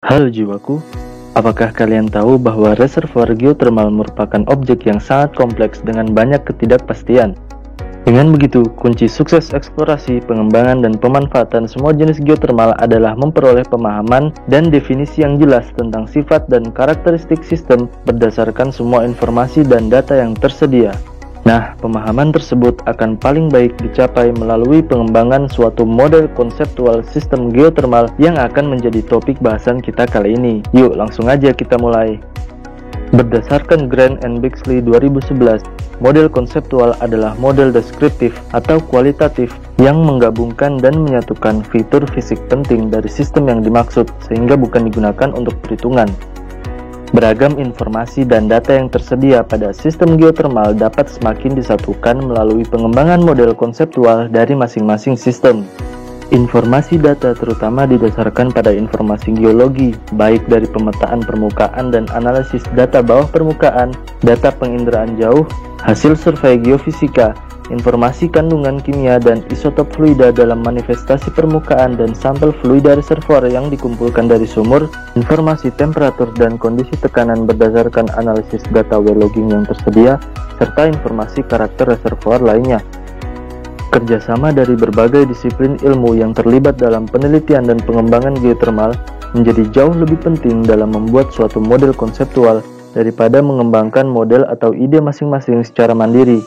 Halo jiwaku, apakah kalian tahu bahwa reservoir geothermal merupakan objek yang sangat kompleks dengan banyak ketidakpastian? Dengan begitu, kunci sukses eksplorasi, pengembangan, dan pemanfaatan semua jenis geothermal adalah memperoleh pemahaman dan definisi yang jelas tentang sifat dan karakteristik sistem berdasarkan semua informasi dan data yang tersedia. Nah, pemahaman tersebut akan paling baik dicapai melalui pengembangan suatu model konseptual sistem geothermal yang akan menjadi topik bahasan kita kali ini. Yuk, langsung aja kita mulai. Berdasarkan Grant and Bexley 2011, model konseptual adalah model deskriptif atau kualitatif yang menggabungkan dan menyatukan fitur fisik penting dari sistem yang dimaksud sehingga bukan digunakan untuk perhitungan. Beragam informasi dan data yang tersedia pada sistem geothermal dapat semakin disatukan melalui pengembangan model konseptual dari masing-masing sistem. Informasi data terutama didasarkan pada informasi geologi, baik dari pemetaan permukaan dan analisis data bawah permukaan, data penginderaan jauh, hasil survei geofisika, informasi kandungan kimia dan isotop fluida dalam manifestasi permukaan dan sampel fluida reservoir yang dikumpulkan dari sumur, informasi temperatur dan kondisi tekanan berdasarkan analisis data well logging yang tersedia, serta informasi karakter reservoir lainnya. Kerjasama dari berbagai disiplin ilmu yang terlibat dalam penelitian dan pengembangan geothermal menjadi jauh lebih penting dalam membuat suatu model konseptual daripada mengembangkan model atau ide masing-masing secara mandiri.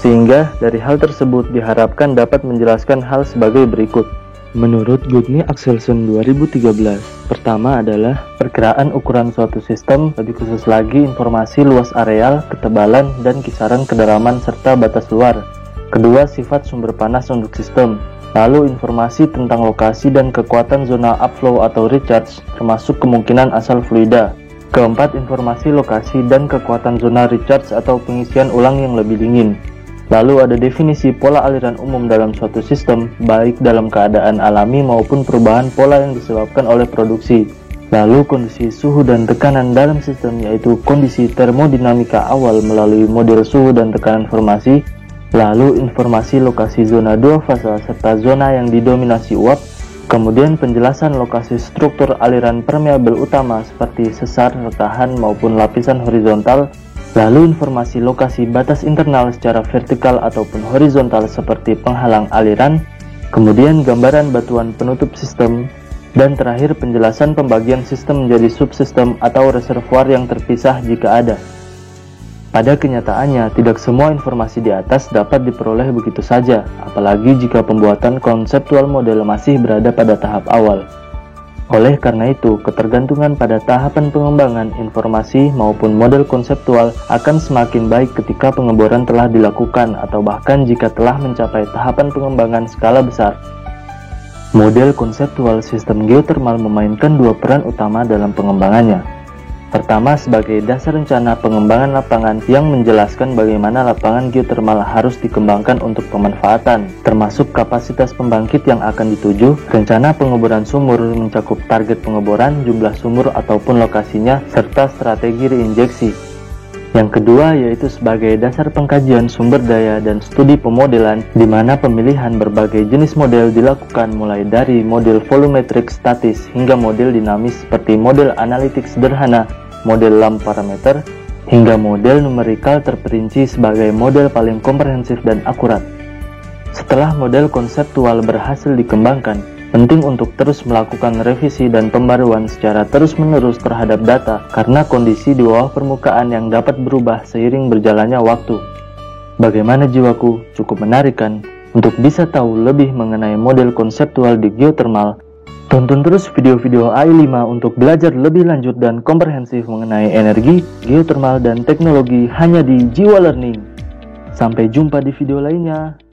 Sehingga dari hal tersebut diharapkan dapat menjelaskan hal sebagai berikut. Menurut Gudni Axelson 2013, pertama adalah perkiraan ukuran suatu sistem, lebih khusus lagi informasi luas areal, ketebalan, dan kisaran kedalaman serta batas luar. Kedua, sifat sumber panas untuk sistem. Lalu informasi tentang lokasi dan kekuatan zona upflow atau recharge, termasuk kemungkinan asal fluida. Keempat, informasi lokasi dan kekuatan zona recharge atau pengisian ulang yang lebih dingin. Lalu ada definisi pola aliran umum dalam suatu sistem, baik dalam keadaan alami maupun perubahan pola yang disebabkan oleh produksi. Lalu kondisi suhu dan tekanan dalam sistem, yaitu kondisi termodinamika awal melalui model suhu dan tekanan formasi. Lalu informasi lokasi zona dua fasa serta zona yang didominasi uap. Kemudian penjelasan lokasi struktur aliran permeabel utama seperti sesar, retahan maupun lapisan horizontal. Lalu informasi lokasi batas internal secara vertikal ataupun horizontal seperti penghalang aliran, kemudian gambaran batuan penutup sistem, dan terakhir penjelasan pembagian sistem menjadi subsistem atau reservoir yang terpisah jika ada. Pada kenyataannya, tidak semua informasi di atas dapat diperoleh begitu saja, apalagi jika pembuatan konseptual model masih berada pada tahap awal. Oleh karena itu, ketergantungan pada tahapan pengembangan informasi maupun model konseptual akan semakin baik ketika pengeboran telah dilakukan atau bahkan jika telah mencapai tahapan pengembangan skala besar. Model konseptual sistem geothermal memainkan dua peran utama dalam pengembangannya. Pertama, sebagai dasar rencana pengembangan lapangan yang menjelaskan bagaimana lapangan geothermal harus dikembangkan untuk pemanfaatan, termasuk kapasitas pembangkit yang akan dituju, rencana pengeboran sumur mencakup target pengeboran, jumlah sumur ataupun lokasinya, serta strategi reinjeksi. Yang kedua yaitu sebagai dasar pengkajian sumber daya dan studi pemodelan, di mana pemilihan berbagai jenis model dilakukan mulai dari model volumetrik statis hingga model dinamis seperti model analitik sederhana, model LAM parameter, hingga model numerikal terperinci sebagai model paling komprehensif dan akurat. Setelah model konseptual berhasil dikembangkan, penting untuk terus melakukan revisi dan pembaruan secara terus-menerus terhadap data karena kondisi di bawah permukaan yang dapat berubah seiring berjalannya waktu. Bagaimana jiwaku? Cukup menarik kan? Untuk bisa tahu lebih mengenai model konseptual di geothermal, tonton terus video-video AI5 untuk belajar lebih lanjut dan komprehensif mengenai energi, geothermal, dan teknologi hanya di Jiwa Learning. Sampai jumpa di video lainnya.